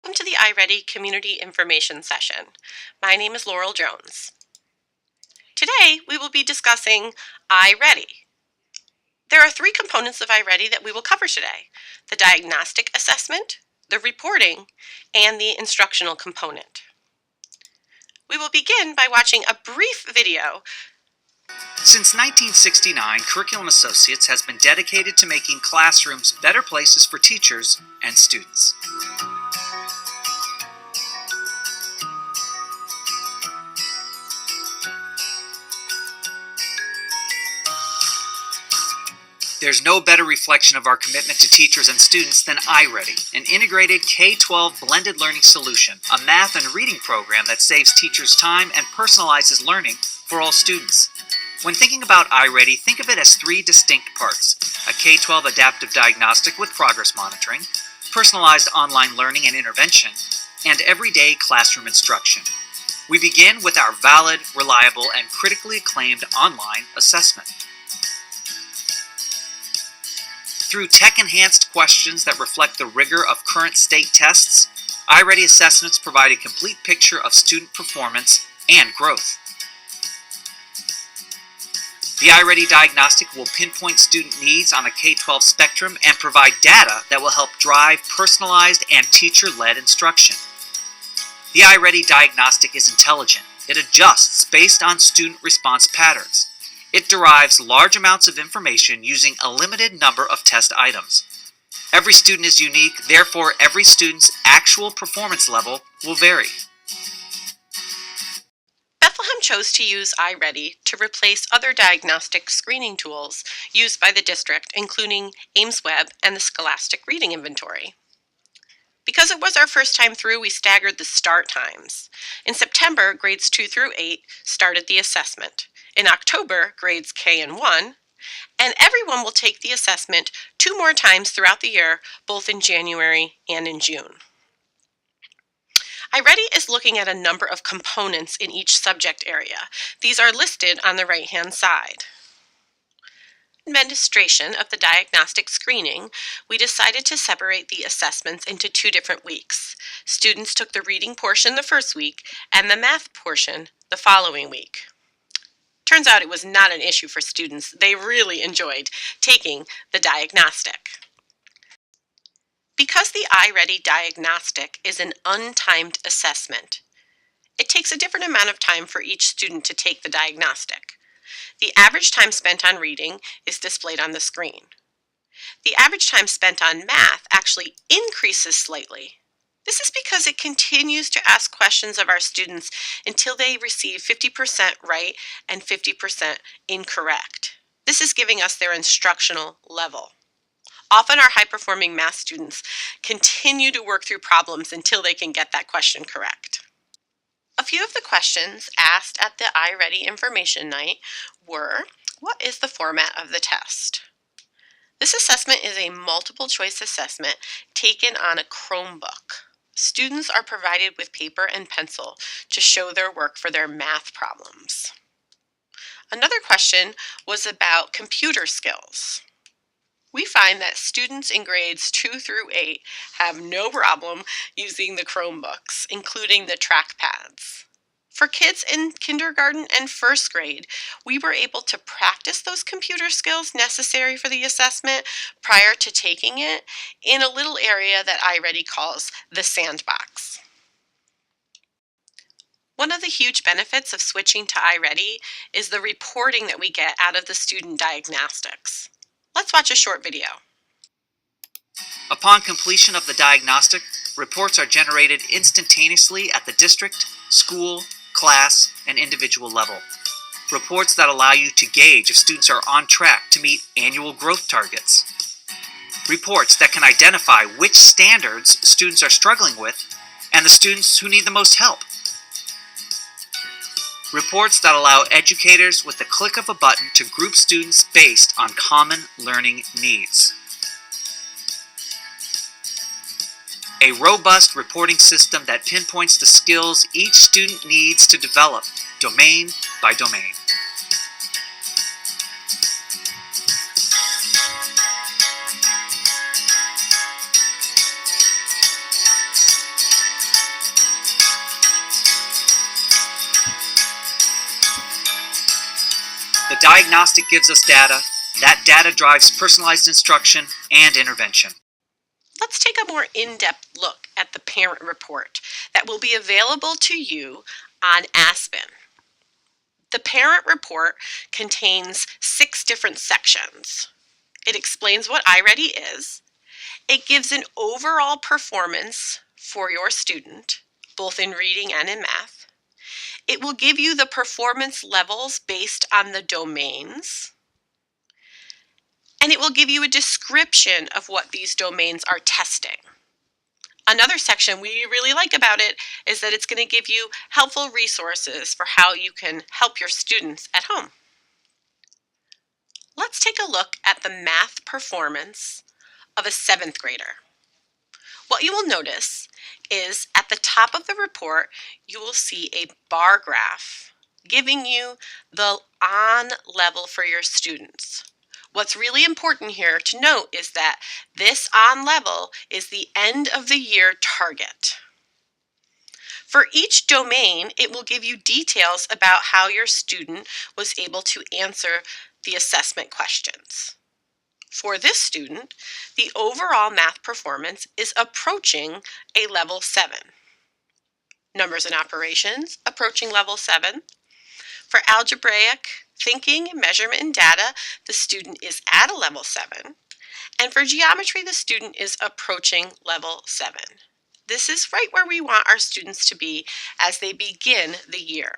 Welcome to the iReady Community Information Session. My name is Laurel Jones. Today we will be discussing iReady. There are three components of iReady that we will cover today: the diagnostic assessment, the reporting, and the instructional component. We will begin by watching a brief video. Since 1969, Curriculum Associates has been dedicated to making classrooms better places for teachers and students. There's no better reflection of our commitment to teachers and students than iReady, an integrated K-12 blended learning solution, a math and reading program that saves teachers time and personalizes learning for all students. When thinking about iReady, think of it as three distinct parts: a K-12 adaptive diagnostic with progress monitoring, personalized online learning and intervention, and everyday classroom instruction. We begin with our valid, reliable, and critically acclaimed online assessment. Through tech-enhanced questions that reflect the rigor of current state tests, iReady assessments provide a complete picture of student performance and growth. The iReady Diagnostic will pinpoint student needs on a K-12 spectrum and provide data that will help drive personalized and teacher-led instruction. The iReady Diagnostic is intelligent. It adjusts based on student response patterns. It derives large amounts of information using a limited number of test items. Every student is unique, therefore every student's actual performance level will vary. Bethlehem chose to use iReady to replace other diagnostic screening tools used by the district, including AimsWeb and the Scholastic Reading Inventory. Because it was our first time through, we staggered the start times. In September, grades 2 through 8 started the assessment. In October, grades K and 1, and everyone will take the assessment 2 more times throughout the year, both in January and in June. iReady is looking at a number of components in each subject area. These are listed on the right-hand side. Administration of the diagnostic screening, we decided to separate the assessments into 2 different weeks. Students took the reading portion the first week and the math portion the following week. Turns out it was not an issue for students. They really enjoyed taking the diagnostic. Because the iReady Diagnostic is an untimed assessment, it takes a different amount of time for each student to take the diagnostic. The average time spent on reading is displayed on the screen. The average time spent on math actually increases slightly. This is because it continues to ask questions of our students until they receive 50% right and 50% incorrect. This is giving us their instructional level. Often our high-performing math students continue to work through problems until they can get that question correct. A few of the questions asked at the iReady Information Night were: what is the format of the test? This assessment is a multiple choice assessment taken on a Chromebook. Students are provided with paper and pencil to show their work for their math problems. Another question was about computer skills. We find that students in grades 2 through 8 have no problem using the Chromebooks, including the trackpads. For kids in kindergarten and first grade, we were able to practice those computer skills necessary for the assessment prior to taking it in a little area that iReady calls the sandbox. One of the huge benefits of switching to iReady is the reporting that we get out of the student diagnostics. Let's watch a short video. Upon completion of the diagnostic, reports are generated instantaneously at the district, school, class, and individual level. Reports that allow you to gauge if students are on track to meet annual growth targets. Reports that can identify which standards students are struggling with and the students who need the most help. Reports that allow educators with the click of a button to group students based on common learning needs. A robust reporting system that pinpoints the skills each student needs to develop, domain by domain. Diagnostic gives us data. That data drives personalized instruction and intervention. Let's take a more in-depth look at the parent report that will be available to you on Aspen. The parent report contains 6 different sections. It explains what iReady is. It gives an overall performance for your student, both in reading and in math. It will give you the performance levels based on the domains. And it will give you a description of what these domains are testing. Another section we really like about it is that it's going to give you helpful resources for how you can help your students at home. Let's take a look at the math performance of a 7th grader. What you will notice is at the top of the report, you will see a bar graph giving you the on level for your students. What's really important here to note is that this on level is the end of the year target. For each domain, it will give you details about how your student was able to answer the assessment questions. For this student, the overall math performance is approaching a level 7. Numbers and operations approaching level 7. For algebraic thinking, measurement, and data, the student is at a level 7. And for geometry, the student is approaching level 7. This is right where we want our students to be as they begin the year.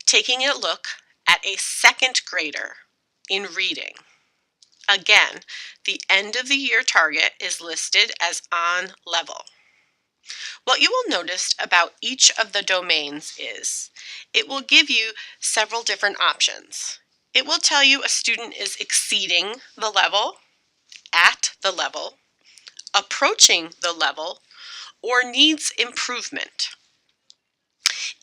Taking a look at a 2nd grader in reading. Again, the end of the year target is listed as on level. What you will notice about each of the domains is it will give you several different options. It will tell you a student is exceeding the level, at the level, approaching the level, or needs improvement.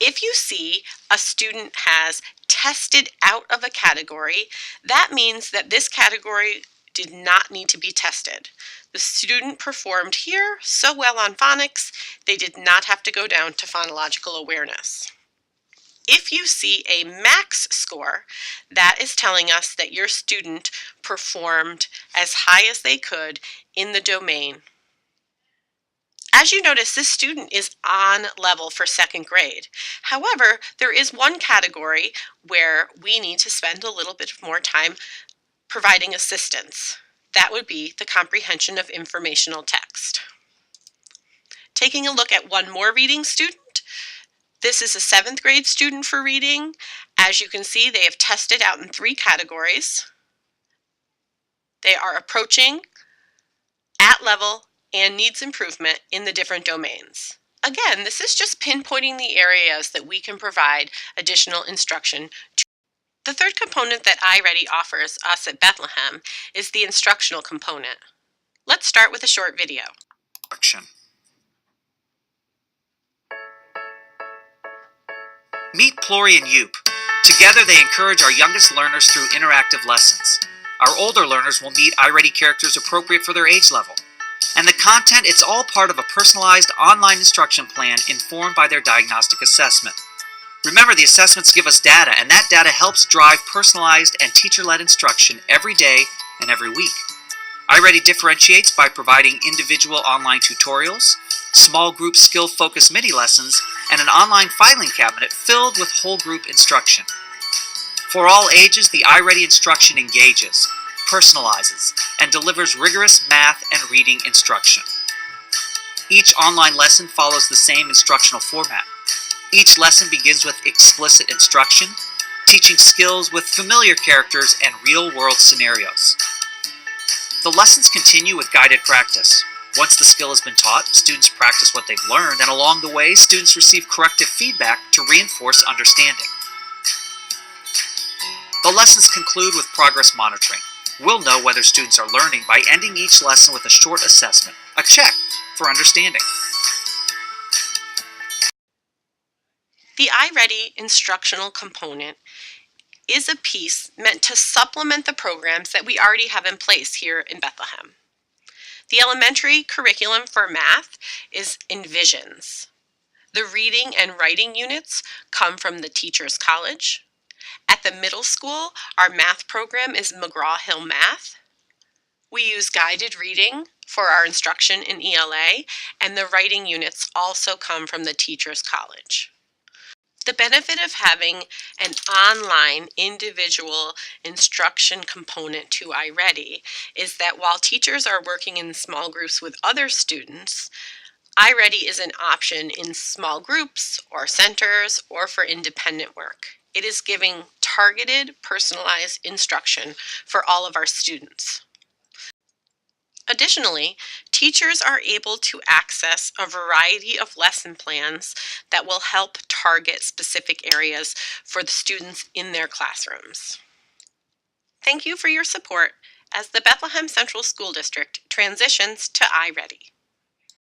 If you see a student has tested out of a category, that means that this category did not need to be tested. The student performed here so well on phonics, they did not have to go down to phonological awareness. If you see a max score, that is telling us that your student performed as high as they could in the domain. As you notice, this student is on level for 2nd grade. However, there is one category where we need to spend a little bit more time providing assistance. That would be the comprehension of informational text. Taking a look at one more reading student, this is a 7th grade student for reading. As you can see, they have tested out in 3 categories. They are approaching, at level, and needs improvement in the different domains. Again, this is just pinpointing the areas that we can provide additional instruction to. The 3rd component that iReady offers us at Bethlehem is the instructional component. Let's start with a short video. Meet Plory and Yoop. Together they encourage our youngest learners through interactive lessons. Our older learners will meet iReady characters appropriate for their age level. And the content, it's all part of a personalized online instruction plan informed by their diagnostic assessment. Remember, the assessments give us data, and that data helps drive personalized and teacher-led instruction every day and every week. iReady differentiates by providing individual online tutorials, small group skill-focused mini lessons, and an online filing cabinet filled with whole group instruction. For all ages, the iReady instruction engages, personalizes, and delivers rigorous math and reading instruction. Each online lesson follows the same instructional format. Each lesson begins with explicit instruction, teaching skills with familiar characters and real-world scenarios. The lessons continue with guided practice. Once the skill has been taught, students practice what they've learned, and along the way, students receive corrective feedback to reinforce understanding. The lessons conclude with progress monitoring. We'll know whether students are learning by ending each lesson with a short assessment, a check for understanding. The iReady instructional component is a piece meant to supplement the programs that we already have in place here in Bethlehem. The elementary curriculum for math is Envisions. The reading and writing units come from the Teachers College. At At the middle school, our math program is McGraw-Hill Math. We use guided reading for our instruction in ELA, and the writing units also come from the Teachers College. The benefit of having an online individual instruction component to iReady is that while teachers are working in small groups with other students, iReady is an option in small groups or centers or for independent work. It is giving targeted, personalized instruction for all of our students. Additionally, teachers are able to access a variety of lesson plans that will help target specific areas for the students in their classrooms. Thank you for your support as the Bethlehem Central School District transitions to iReady.